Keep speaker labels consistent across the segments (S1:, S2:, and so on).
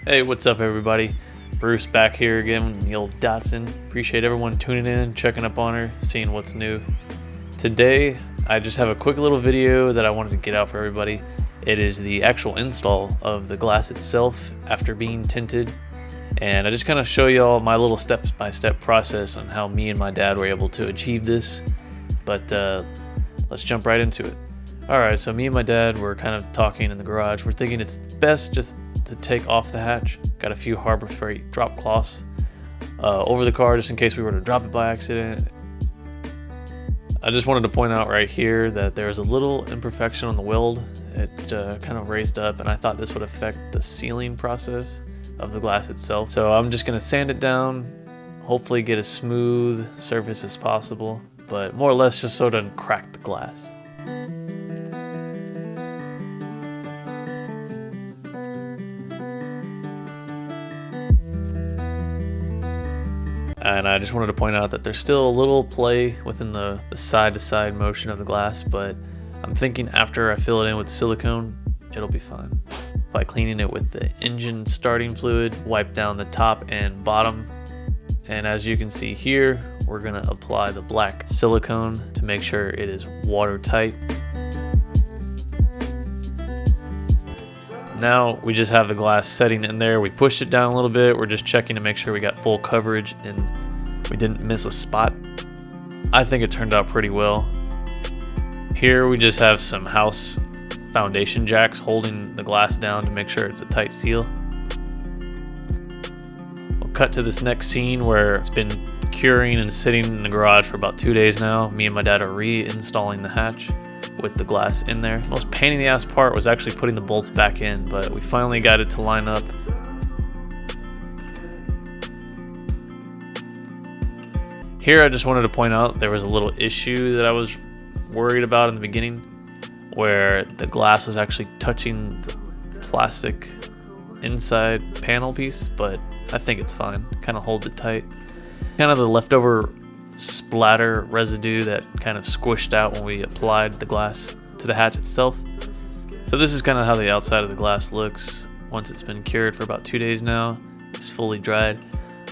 S1: Hey, what's up everybody? Bruce back here again with the old Datsun. Appreciate everyone tuning in, checking up on her, seeing what's new. Today, I just have a quick little video that I wanted to get out for everybody. It is the actual install of the glass itself after being tinted. And I just kind of show y'all my little step-by-step process on how me and my dad were able to achieve this. But let's jump right into it. Alright, so me and my dad were kind of talking in the garage. We're thinking it's best just to take off the hatch. Got a few Harbor Freight drop cloths over the car just in case we were to drop it by accident. I just wanted to point out right here that there's a little imperfection on the weld. It kind of raised up, and I thought this would affect the sealing process of the glass itself. So I'm just going to sand it down, hopefully get a smooth surface as possible, but more or less just so it doesn't crack the glass. And I just wanted to point out that there's still a little play within the side-to-side motion of the glass, but I'm thinking after I fill it in with silicone, it'll be fine. By cleaning it with the engine starting fluid, wipe down the top and bottom. And as you can see here, we're gonna apply the black silicone to make sure it is watertight. Now we just have the glass setting in there. We pushed it down a little bit. We're just checking to make sure we got full coverage and we didn't miss a spot. I think it turned out pretty well. Here we just have some house foundation jacks holding the glass down to make sure it's a tight seal. We'll cut to this next scene where it's been curing and sitting in the garage for about 2 days now. Me and my dad are reinstalling the hatch with the glass in there. The most pain in the ass part was actually putting the bolts back in, but we finally got it to line up. Here I just wanted to point out there was a little issue that I was worried about in the beginning, where the glass was actually touching the plastic inside panel piece, but I think it's fine. Kind of holds it tight. Kind of the leftover splatter residue that kind of squished out when we applied the glass to the hatch itself. So this is kind of how the outside of the glass looks once it's been cured for about 2 days now. It's fully dried.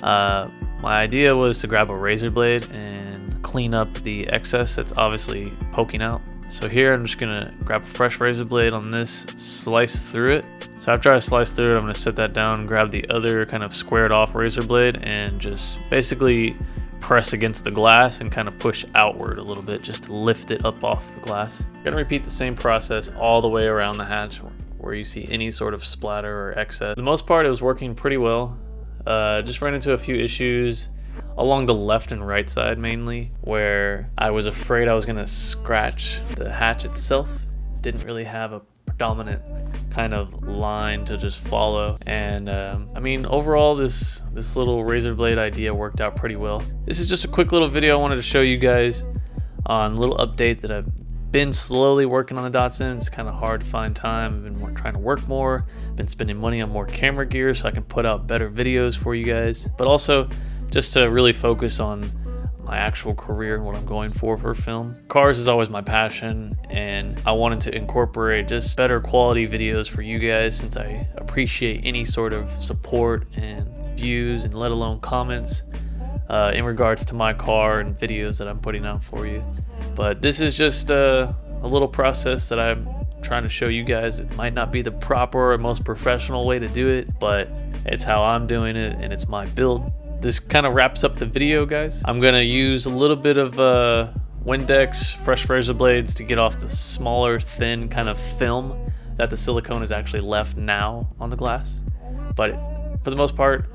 S1: My idea was to grab a razor blade and clean up the excess that's obviously poking out. So here I'm just gonna grab a fresh razor blade on this, slice through it. So after I slice through it, I'm gonna set that down, grab the other kind of squared off razor blade and just basically press against the glass and kind of push outward a little bit just to lift it up off the glass. You're gonna repeat the same process all the way around the hatch where you see any sort of splatter or excess. For the most part, it was working pretty well. Just ran into a few issues along the left and right side mainly, where I was afraid I was gonna scratch the hatch itself. Didn't really have a predominant kind of line to just follow, and I mean overall this little razor blade idea worked out pretty well. This is just a quick little video I wanted to show you guys on a little update that I've been slowly working on the Datsun. It's kind of hard to find time. I've been trying to work more, been spending money on more camera gear so I can put out better videos for you guys, but also just to really focus on my actual career and what I'm going for film. Cars is always my passion, and I wanted to incorporate just better quality videos for you guys since I appreciate any sort of support and views and let alone comments in regards to my car and videos that I'm putting out for you. But this is just a little process that I'm trying to show you guys. It might not be the proper or most professional way to do it, but it's how I'm doing it and it's my build. This kind of wraps up the video, guys. I'm gonna use a little bit of Windex fresh razor blades to get off the smaller, thin kind of film that the silicone is actually left now on the glass. But for the most part,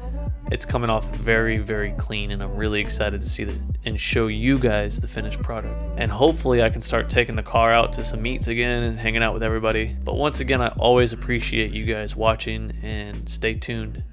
S1: it's coming off very, very clean, and I'm really excited to see that and show you guys the finished product. And hopefully I can start taking the car out to some meets again and hanging out with everybody. But once again, I always appreciate you guys watching, and stay tuned.